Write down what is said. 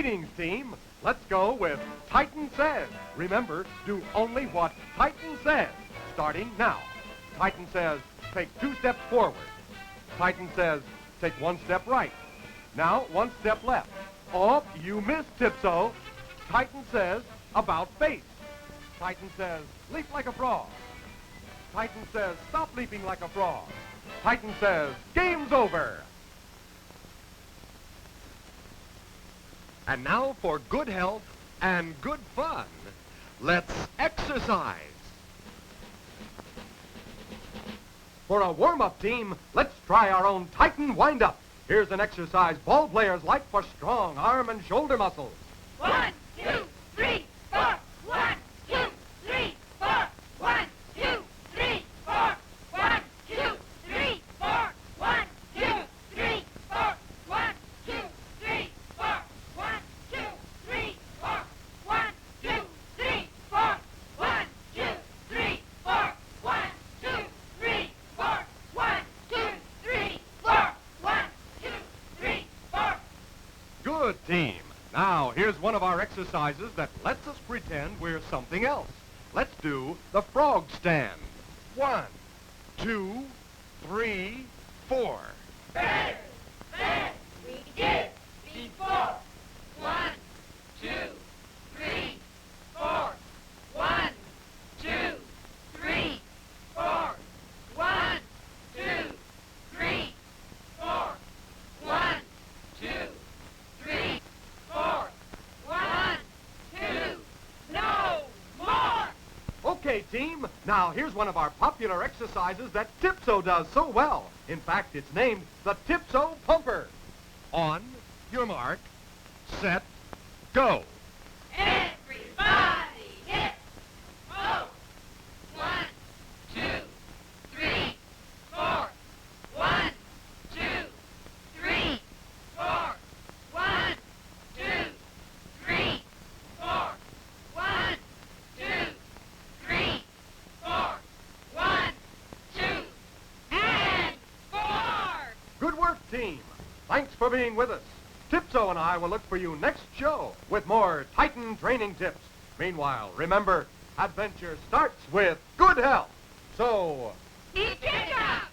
Greetings, team. Let's go with Titan Says. Remember, do only what Titan says. Starting now. Titan says, take 2 steps forward. Titan says, take 1 step right. Now, 1 step left. Oh, you missed, Tipso. Titan says, about face. Titan says, leap like a frog. Titan says, stop leaping like a frog. Titan says, game's over. And now for good health and good fun, let's exercise. For a warm-up team, let's try our own Titan wind-up. Here's an exercise ball players like for strong arm and shoulder muscles. 1, 2, 3, 4. 1, 2, 3, 4. 1, 2, 3, 4. 1, 2, 3, 4. 1, 2, 3, 4. 1, 2, 3, 4. 1, 2, 3, 4. 1, 2, 3, 4. 1, 2, 3, 4. 1, 2, 3, 4. 1, 2, 3, 4. 1, 2, 3, 4. Good team. Now, here's one of our exercises that lets us pretend we're something else. Let's do the frog stand. 1, 2, 3, 4. Better than we did before. 1, 2, 3, 4. 1, 2, 3, 4. 1, 2, 3, 4. 1, 2, 3, 4. 1, 2. No more. Okay, team. Now, here's one of our popular exercises that Tipso does so well. In fact, it's named the Tipso Pumper. On your mark, set, go. Everybody hit. Oh. 1, 2, 3, 4. 1, 2, 3, 4. 1, 2, 3, 4. 1, 2, 3, 4. 1, 2, and 4. Good work, team. Thanks for being with us. Tipso and I will look for you next show with more Titan training tips. Meanwhile, remember, adventure starts with good health. So, Keep it up.